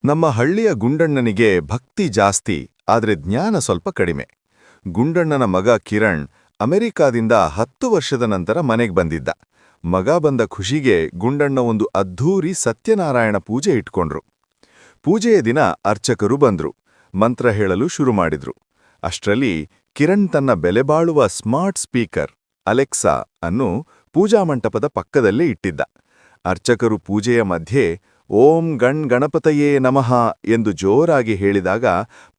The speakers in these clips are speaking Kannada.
ನಮ್ಮ ಹಳ್ಳಿಯ ಗುಂಡಣ್ಣನಿಗೆ ಭಕ್ತಿ ಜಾಸ್ತಿ ಆದ್ರೆ ಜ್ಞಾನ ಸ್ವಲ್ಪ ಕಡಿಮೆ. ಗುಂಡಣ್ಣನ ಮಗ ಕಿರಣ್ ಅಮೆರಿಕಾದಿಂದ 10 ವರ್ಷದ ನಂತರ ಮನೆಗೆ ಬಂದಿದ್ದ. ಮಗ ಬಂದ ಖುಷಿಗೆ ಗುಂಡಣ್ಣ ಒಂದು ಅದ್ಧೂರಿ ಸತ್ಯನಾರಾಯಣ ಪೂಜೆ ಇಟ್ಕೊಂಡ್ರು. ಪೂಜೆಯ ದಿನ ಅರ್ಚಕರು ಬಂದ್ರು, ಮಂತ್ರ ಹೇಳಲು ಶುರು ಮಾಡಿದ್ರು. ಅಷ್ಟ್ರಲ್ಲಿ ಕಿರಣ್ ತನ್ನ ಬೆಲೆಬಾಳುವ ಸ್ಮಾರ್ಟ್ ಸ್ಪೀಕರ್ ಅಲೆಕ್ಸಾ ಅನ್ನು ಪೂಜಾ ಮಂಟಪದ ಪಕ್ಕದಲ್ಲೇ ಇಟ್ಟಿದ್ದ. ಅರ್ಚಕರು ಪೂಜೆಯ ಮಧ್ಯೆ ಓಂ ಗಣಪತಯೇ ನಮಃ ಎಂದು ಜೋರಾಗಿ ಹೇಳಿದಾಗ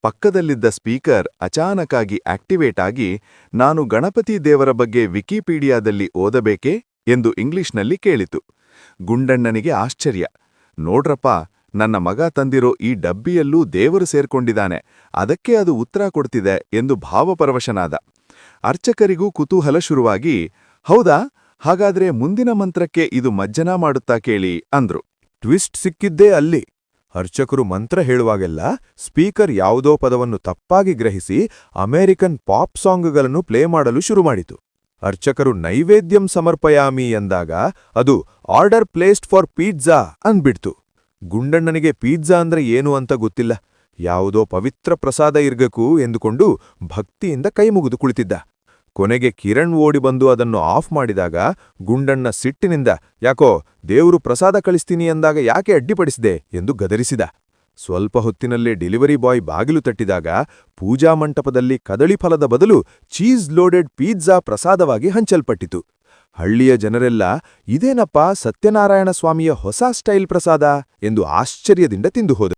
ಪಕ್ಕದಲ್ಲಿದ್ದ ಸ್ಪೀಕರ್ ಅಚಾನಕ್ಕಾಗಿ ಆಕ್ಟಿವೇಟ್ ಆಗಿ, ನಾನು ಗಣಪತಿ ದೇವರ ಬಗ್ಗೆ ವಿಕಿಪೀಡಿಯಾದಲ್ಲಿ ಓದಬೇಕೇ ಎಂದು ಇಂಗ್ಲಿಷ್ನಲ್ಲಿ ಕೇಳಿತು. ಗುಂಡಣ್ಣನಿಗೆ ಆಶ್ಚರ್ಯ. ನೋಡ್ರಪ್ಪ, ನನ್ನ ಮಗ ತಂದಿರೋ ಈ ಡಬ್ಬಿಯಲ್ಲೂ ದೇವರು ಸೇರ್ಕೊಂಡಿದ್ದಾನೆ, ಅದಕ್ಕೆ ಅದು ಉತ್ತರ ಕೊಡ್ತಿದೆ ಎಂದು ಭಾವಪರವಶನಾದ. ಅರ್ಚಕರಿಗೂ ಕುತೂಹಲ ಶುರುವಾಗಿ, ಹೌದಾ, ಹಾಗಾದ್ರೆ ಮುಂದಿನ ಮಂತ್ರಕ್ಕೆ ಇದು ಮಜ್ಜನ ಮಾಡುತ್ತಾ ಕೇಳಿ ಅಂದ್ರು. ಟ್ವಿಸ್ಟ್ ಸಿಕ್ಕಿದ್ದೇ ಅಲ್ಲಿ. ಅರ್ಚಕರು ಮಂತ್ರ ಹೇಳುವಾಗೆಲ್ಲ ಸ್ಪೀಕರ್ ಯಾವುದೋ ಪದವನ್ನು ತಪ್ಪಾಗಿ ಗ್ರಹಿಸಿ ಅಮೆರಿಕನ್ ಪಾಪ್ ಸಾಂಗ್ಗಳನ್ನು ಪ್ಲೇ ಮಾಡಲು ಶುರುಮಾಡಿತು. ಅರ್ಚಕರು ನೈವೇದ್ಯಂ ಸಮರ್ಪಯಾಮಿ ಎಂದಾಗ ಅದು ಆರ್ಡರ್ ಪ್ಲೇಸ್ಡ್ ಫಾರ್ ಪಿಜ್ಜಾ ಅಂದ್ಬಿಡ್ತು. ಗುಂಡಣ್ಣನಿಗೆ ಪಿಜ್ಜಾ ಅಂದ್ರೆ ಏನು ಅಂತ ಗೊತ್ತಿಲ್ಲ. ಯಾವುದೋ ಪವಿತ್ರ ಪ್ರಸಾದ ಇರ್ಬೇಕು ಎಂದುಕೊಂಡು ಭಕ್ತಿಯಿಂದ ಕೈಮುಗಿದು ಕುಳಿತಿದ್ದ. ಕೊನೆಗೆ ಕಿರಣ್ ಓಡಿ ಬಂದು ಅದನ್ನು ಆಫ್ ಮಾಡಿದಾಗ ಗುಂಡಣ್ಣ ಸಿಟ್ಟಿನಿಂದ, ಯಾಕೋ ದೇವ್ರು ಪ್ರಸಾದ ಕಳಿಸ್ತೀನಿ ಎಂದಾಗ ಯಾಕೆ ಅಡ್ಡಿಪಡಿಸಿದೆ ಎಂದು ಗದರಿಸಿದ. ಸ್ವಲ್ಪ ಹೊತ್ತಿನಲ್ಲೇ ಡೆಲಿವರಿ ಬಾಯ್ ಬಾಗಿಲು ತಟ್ಟಿದಾಗ ಪೂಜಾ ಮಂಟಪದಲ್ಲಿ ಕದಳಿ ಫಲದ ಬದಲು ಚೀಸ್ ಲೋಡೆಡ್ ಪಿಜ್ಜಾ ಪ್ರಸಾದವಾಗಿ ಹಂಚಲ್ಪಟ್ಟಿತು. ಹಳ್ಳಿಯ ಜನರೆಲ್ಲ ಇದೇನಪ್ಪಾ ಸತ್ಯನಾರಾಯಣ ಸ್ವಾಮಿಯ ಹೊಸ ಸ್ಟೈಲ್ ಪ್ರಸಾದ ಎಂದು ಆಶ್ಚರ್ಯದಿಂದ ತಿಂದು ಹೋದರು.